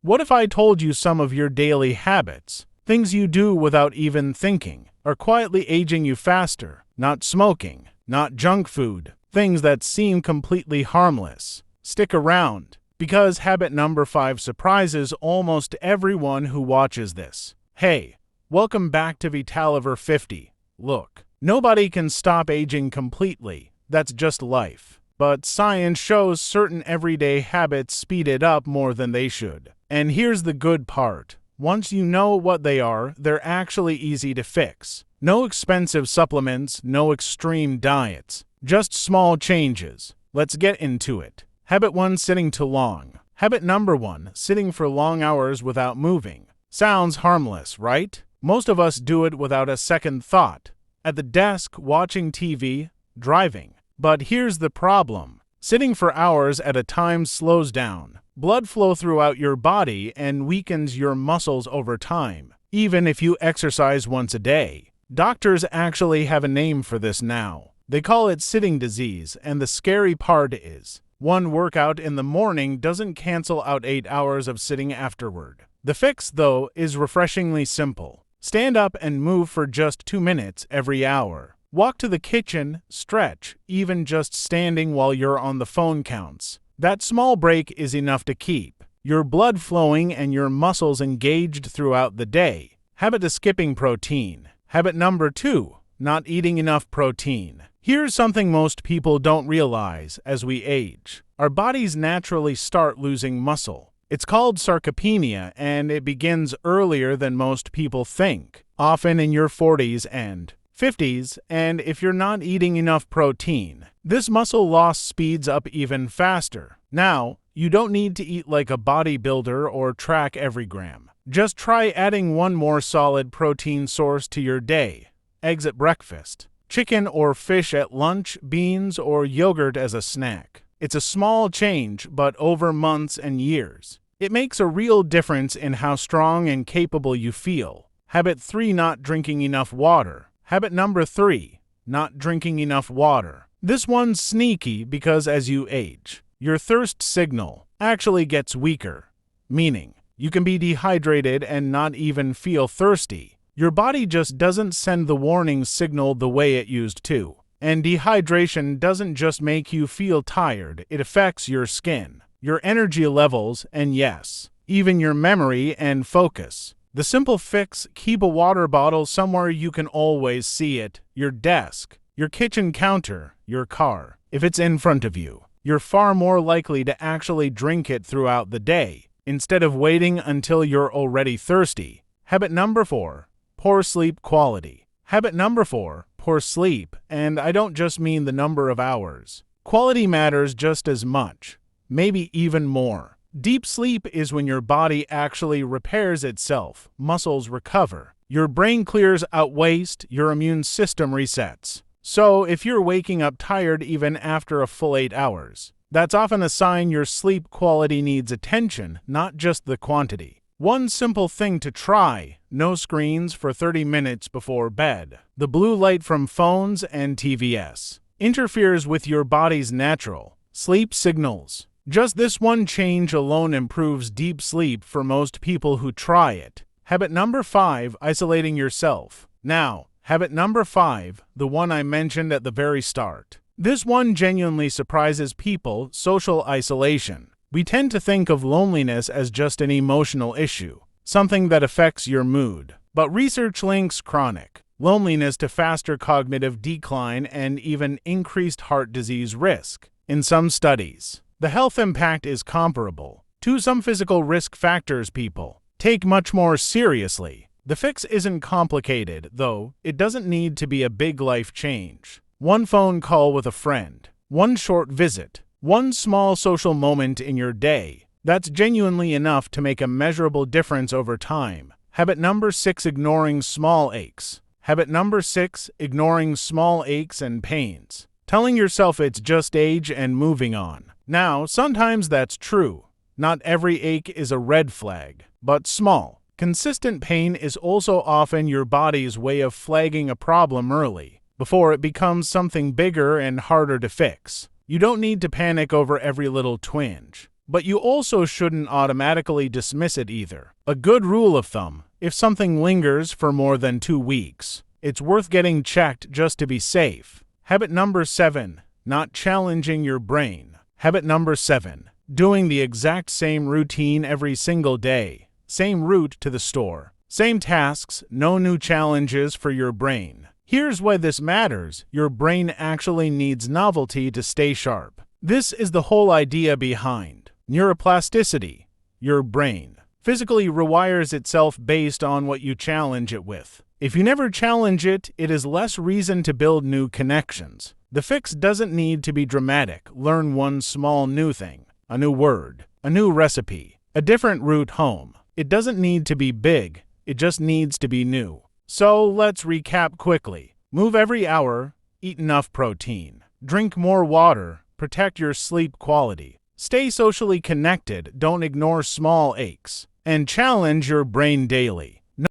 What if I told you some of your daily habits, things you do without even thinking, are quietly aging you faster? Not smoking, not junk food, things that seem completely harmless. Stick around, because habit number 5 surprises almost everyone who watches this. Hey, welcome back to Vitaliver 50. Look, nobody can stop aging completely. That's just life. But science shows certain everyday habits speed it up more than they should. And here's the good part. Once you know what they are, they're actually easy to fix. No expensive supplements, no extreme diets, just small changes. Let's get into it. Habit 1. Sitting too long. Habit number 1. Sitting for long hours without moving. Sounds harmless, right? Most of us do it without a second thought. At the desk, watching TV, driving. But here's the problem. Sitting for hours at a time slows down blood flow throughout your body and weakens your muscles over time, even if you exercise once a day. Doctors actually have a name for this now. They call it sitting disease, and the scary part is, one workout in the morning doesn't cancel out 8 hours of sitting afterward. The fix, though, is refreshingly simple. Stand up and move for just 2 minutes every hour. Walk to the kitchen, stretch, even just standing while you're on the phone counts. That small break is enough to keep your blood flowing and your muscles engaged throughout the day. Habit 2. Skipping protein. Habit number 2. Not eating enough protein. Here's something most people don't realize as we age. Our bodies naturally start losing muscle. It's called sarcopenia, and it begins earlier than most people think, often in your 40s and 50s, and if you're not eating enough protein, this muscle loss speeds up even faster. Now, you don't need to eat like a bodybuilder or track every gram. Just try adding one more solid protein source to your day. Eggs at breakfast, chicken or fish at lunch, beans or yogurt as a snack. It's a small change, but over months and years, it makes a real difference in how strong and capable you feel. Habit 3. Not drinking enough water. Habit number 3. Not drinking enough water. This one's sneaky because as you age, your thirst signal actually gets weaker, meaning you can be dehydrated and not even feel thirsty. Your body just doesn't send the warning signal the way it used to. And dehydration doesn't just make you feel tired, it affects your skin, your energy levels, and yes, even your memory and focus. The simple fix: keep a water bottle somewhere you can always see it, your desk, your kitchen counter, your car. If it's in front of you, you're far more likely to actually drink it throughout the day, instead of waiting until you're already thirsty. Habit number 4. Poor sleep quality. Habit number 4. Poor sleep, and I don't just mean the number of hours. Quality matters just as much, maybe even more. Deep sleep is when your body actually repairs itself, muscles recover, your brain clears out waste, your immune system resets. So if you're waking up tired even after a full 8 hours, that's often a sign your sleep quality needs attention, not just the quantity. One simple thing to try: no screens for 30 minutes before bed. The blue light from phones and TVs interferes with your body's natural sleep signals. Just this one change alone improves deep sleep for most people who try it. Habit number 5. Isolating yourself. Now, habit number 5, the one I mentioned at the very start. This one genuinely surprises people: social isolation. We tend to think of loneliness as just an emotional issue, something that affects your mood. But research links chronic loneliness to faster cognitive decline and even increased heart disease risk. In some studies, the health impact is comparable to some physical risk factors people take much more seriously. The fix isn't complicated, though. It doesn't need to be a big life change. One phone call with a friend, one short visit, one small social moment in your day. That's genuinely enough to make a measurable difference over time. Habit number 6. Ignoring small aches. Habit number 6. Ignoring small aches and pains. Telling yourself it's just age and moving on. Now, sometimes that's true. Not every ache is a red flag, but small, consistent pain is also often your body's way of flagging a problem early, before it becomes something bigger and harder to fix. You don't need to panic over every little twinge. But you also shouldn't automatically dismiss it either. A good rule of thumb: if something lingers for more than 2 weeks, it's worth getting checked just to be safe. Habit number 7. Not challenging your brain. Habit number 7. Doing the exact same routine every single day. Same route to the store. Same tasks, no new challenges for your brain. Here's why this matters. Your brain actually needs novelty to stay sharp. This is the whole idea behind neuroplasticity. Your brain physically rewires itself based on what you challenge it with. If you never challenge it, it is less reason to build new connections. The fix doesn't need to be dramatic. Learn one small new thing, a new word, a new recipe, a different route home. It doesn't need to be big, it just needs to be new. So let's recap quickly. Move every hour, eat enough protein, drink more water, protect your sleep quality, stay socially connected, don't ignore small aches, and challenge your brain daily.